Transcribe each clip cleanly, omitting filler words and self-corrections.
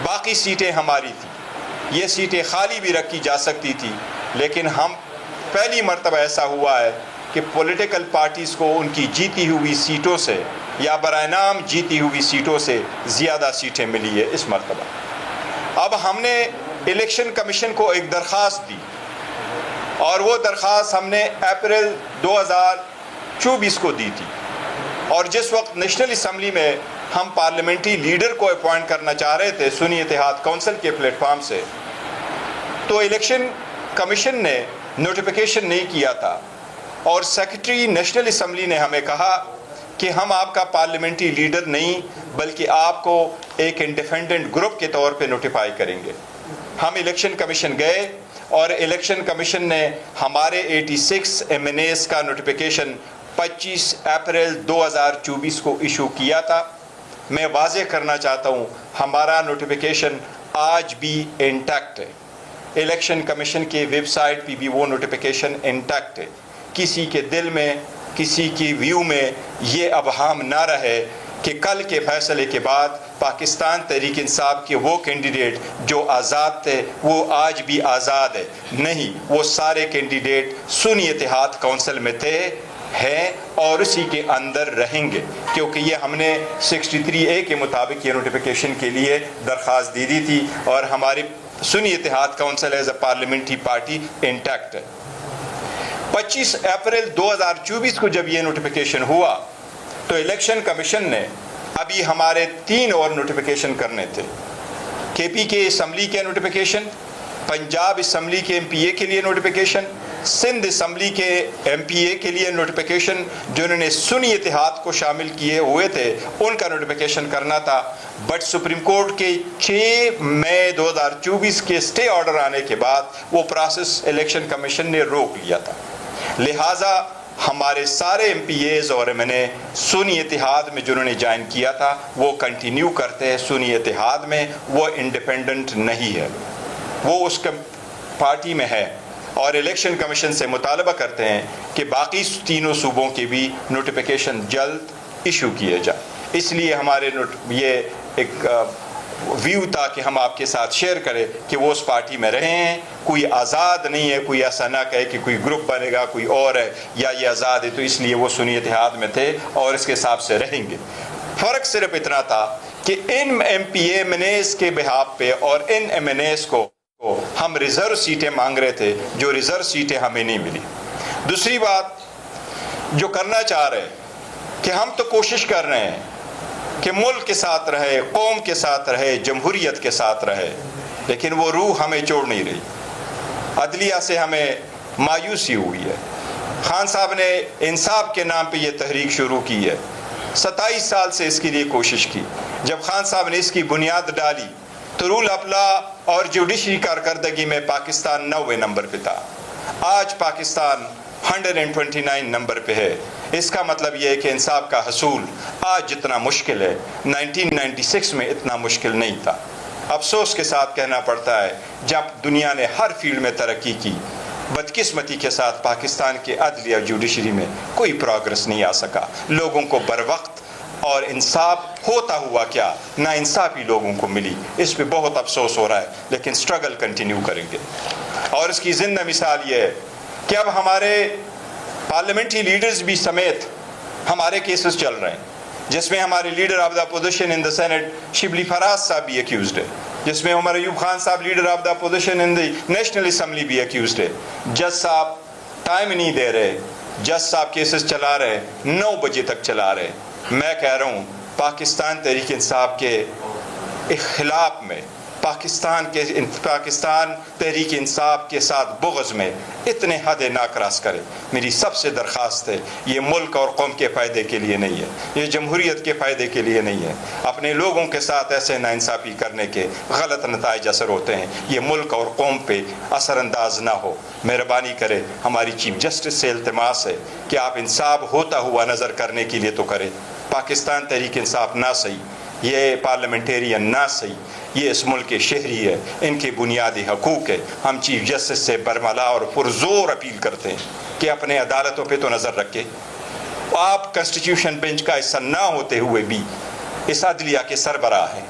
باقی سیٹیں ہماری تھیں. یہ سیٹیں خالی بھی رکھی جا سکتی تھی، لیکن ہم پہلی مرتبہ ایسا ہوا ہے کہ پولیٹیکل پارٹیز کو ان کی جیتی ہوئی سیٹوں سے یا برائے نام جیتی ہوئی سیٹوں سے زیادہ سیٹیں ملی ہے اس مرتبہ. اب ہم نے الیکشن کمیشن کو ایک درخواست دی، اور وہ درخواست ہم نے اپریل 2024 کو دی تھی. اور جس وقت نیشنل اسمبلی میں ہم پارلیمنٹری لیڈر کو اپوائنٹ کرنا چاہ رہے تھے سنی اتحاد کونسل کے پلیٹ فارم سے، تو الیکشن کمیشن نے نوٹیفیکیشن نہیں کیا تھا، اور سیکرٹری نیشنل اسمبلی نے ہمیں کہا کہ ہم آپ کا پارلیمنٹری لیڈر نہیں بلکہ آپ کو ایک انڈیپینڈنٹ گروپ کے طور پہ نوٹیفائی کریں گے. ہم الیکشن کمیشن گئے، اور الیکشن کمیشن نے ہمارے 86 MNAs کا نوٹیفیکیشن 25 اپریل 2024 کو ایشو کیا تھا. میں واضح کرنا چاہتا ہوں ہمارا نوٹیفیکیشن آج بھی انٹیکٹ ہے. الیکشن کمیشن کے ویب سائٹ پہ بھی وہ نوٹیفیکیشن انٹیکٹ ہے. کسی کے دل میں، کسی کی ویو میں یہ ابہام نہ رہے کہ کل کے فیصلے کے بعد پاکستان تحریک انصاف کے وہ کینڈیڈیٹ جو آزاد تھے وہ آج بھی آزاد ہے. نہیں، وہ سارے کینڈیڈیٹ سنی اتحاد کونسل میں تھے، ہیں اور اسی کے اندر رہیں گے، کیونکہ یہ ہم نے 63A کے مطابق یہ نوٹیفیکیشن کے لیے درخواست دی تھی، اور ہماری سنی اتحاد council as a parliamentary party intact ہے. 25 اپریل 2024 کو جب یہ نوٹیفیکیشن ہوا تو الیکشن کمیشن نے ابھی ہمارے 3 اور نوٹیفیکیشن کرنے تھے. KP کے اسمبلی کے نوٹیفیکیشن، پنجاب اسمبلی کے MPA کے لیے نوٹیفیکیشن، سندھ اسمبلی کے MPA کے لیے نوٹیفیکیشن جنہوں نے سنی اتحاد کو شامل کیے ہوئے تھے ان کا نوٹیفیکیشن کرنا تھا. بٹ سپریم کورٹ کے 6 مئی 2024 کے سٹے آرڈر آنے کے بعد وہ پروسیس الیکشن کمیشن نے روک لیا تھا. لہٰذا ہمارے سارے MPAs اور MNA سنی اتحاد میں جنہوں نے جوائن کیا تھا وہ کنٹینیو کرتے ہیں سنی اتحاد میں. وہ انڈیپینڈنٹ نہیں ہے، وہ اس پارٹی میں ہے، اور الیکشن کمیشن سے مطالبہ کرتے ہیں کہ باقی تینوں صوبوں کے بھی نوٹیفیکیشن جلد ایشو کیے جائے. اس لیے ہمارے یہ ایک ویو تھا کہ ہم آپ کے ساتھ شیئر کریں کہ وہ اس پارٹی میں رہے ہیں. کوئی آزاد نہیں ہے، کوئی ایسا نہ کہے کہ کوئی گروپ بنے گا کوئی اور ہے یا یہ آزاد ہے، تو اس لیے وہ سنی اتحاد میں تھے اور اس کے حساب سے رہیں گے. فرق صرف اتنا تھا کہ ان MPA MNAs کے بہاف پہ اور ان MNAs کو ہم ریزرو سیٹیں مانگ رہے تھے، جو ریزرو سیٹیں ہمیں نہیں ملی. دوسری بات جو کرنا چاہ رہے کہ ہم تو کوشش کر رہے ہیں کہ ملک کے ساتھ رہے، قوم کے ساتھ رہے، جمہوریت کے ساتھ رہے، لیکن وہ روح ہمیں چھوڑ نہیں رہی. عدلیہ سے ہمیں مایوسی ہوئی ہے. خان صاحب نے انصاف کے نام پہ یہ تحریک شروع کی ہے، 27 سال سے اس کے لیے کوشش کی. جب خان صاحب نے اس کی بنیاد ڈالی تو رول آف لا اور جوڈیشری کارکردگی میں پاکستان 90 نمبر پہ تھا. آج پاکستان 129 نمبر پہ ہے. اس کا مطلب یہ ہے کہ انصاف کا حصول آج جتنا مشکل ہے 1996 میں اتنا مشکل نہیں تھا. افسوس کے ساتھ کہنا پڑتا ہے جب دنیا نے ہر فیلڈ میں ترقی کی، بدقسمتی کے ساتھ پاکستان کے عدلیہ جوڈیشری میں کوئی پروگرس نہیں آ سکا. لوگوں کو بروقت اور انصاف ہوتا ہوا کیا نا انصافی لوگوں کو ملی. اس پہ بہت افسوس ہو رہا ہے، لیکن سٹرگل کنٹینیو کریں گے. اور اس کی زندہ مثال یہ ہے کہ اب ہمارے پارلیمنٹری لیڈرز بھی سمیت ہمارے کیسز چل رہے ہیں، جس میں ہمارے leader of the opposition in the senate Shibli Faraz صاحب بھی ایکیوزڈ ہے، جس میں عمر ایوب خان صاحب leader of the opposition in the national assembly بھی ایکیوزڈ ہے. جج صاحب ٹائم نہیں دے رہے، جج صاحب کیسز چلا رہے 9 بجے تک چلا رہے. میں کہہ رہا ہوں پاکستان تحریک انصاف کے خلاف میں، پاکستان تحریک انصاف کے ساتھ بغض میں اتنے حد نہ کراس کرے. میری سب سے درخواست ہے، یہ ملک اور قوم کے فائدے کے لیے نہیں ہے، یہ جمہوریت کے فائدے کے لیے نہیں ہے. اپنے لوگوں کے ساتھ ایسے ناانصافی کرنے کے غلط نتائج اثر ہوتے ہیں. یہ ملک اور قوم پہ اثر انداز نہ ہو. مہربانی کرے، ہماری چیف جسٹس سے التماس ہے کہ آپ انصاف ہوتا ہوا نظر کرنے کے لیے تو کریں. پاکستان تحریک انصاف نہ صحیح، یہ پارلیمنٹیرین نہ صحیح، یہ اس ملک کے شہری ہے، ان کے بنیادی حقوق ہے. ہم چیف جسٹس سے برملا اور پرزور اپیل کرتے ہیں کہ اپنے عدالتوں پہ تو نظر رکھے. آپ کنسٹیٹیوشن بینچ کا حصہ نہ ہوتے ہوئے بھی اس عدلیہ کے سربراہ ہیں.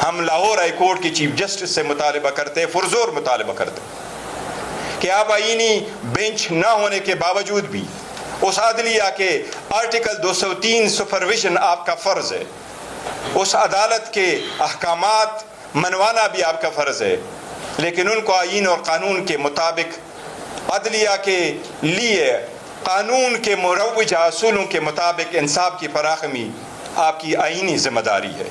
ہم لاہور ہائی کورٹ کی چیف جسٹس سے مطالبہ کرتے، پرزور مطالبہ کرتے کہ آپ آئینی بینچ نہ ہونے کے باوجود بھی اس عدلیہ کے آرٹیکل 203 سپرویژن آپ کا فرض ہے، اس عدالت کے احکامات منوانا بھی آپ کا فرض ہے، لیکن ان کو آئین اور قانون کے مطابق عدلیہ کے لیے قانون کے مروجہ اصولوں کے مطابق انصاف کی فراہمی آپ کی آئینی ذمہ داری ہے۔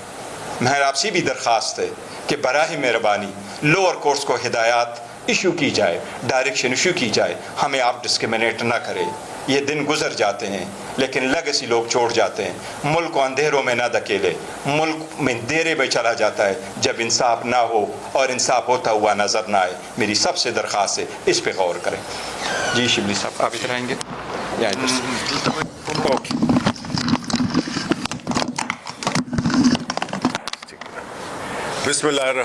میں آپ سے بھی درخواست ہے کہ براہ مہربانی لوور کورٹس کو ہدایات ایشو کی جائے، ڈائریکشن ایشو کی جائے، ہمیں آپ ڈسکریمنیٹ نہ کریں۔ یہ دن گزر جاتے ہیں لیکن لیگیسی لوگ چھوڑ جاتے ہیں۔ ملک کو اندھیروں میں نہ دھکیلے، ملک میں اندھیرے میں چلا جاتا ہے جب انصاف نہ ہو اور انصاف ہوتا ہوا نظر نہ آئے۔ میری سب سے درخواست ہے اس پہ غور کریں۔ جی شبلی صاحب آپ ادھر آئیں گے یا ادھر سے؟ اوکے۔ بسم اللہ الرحمن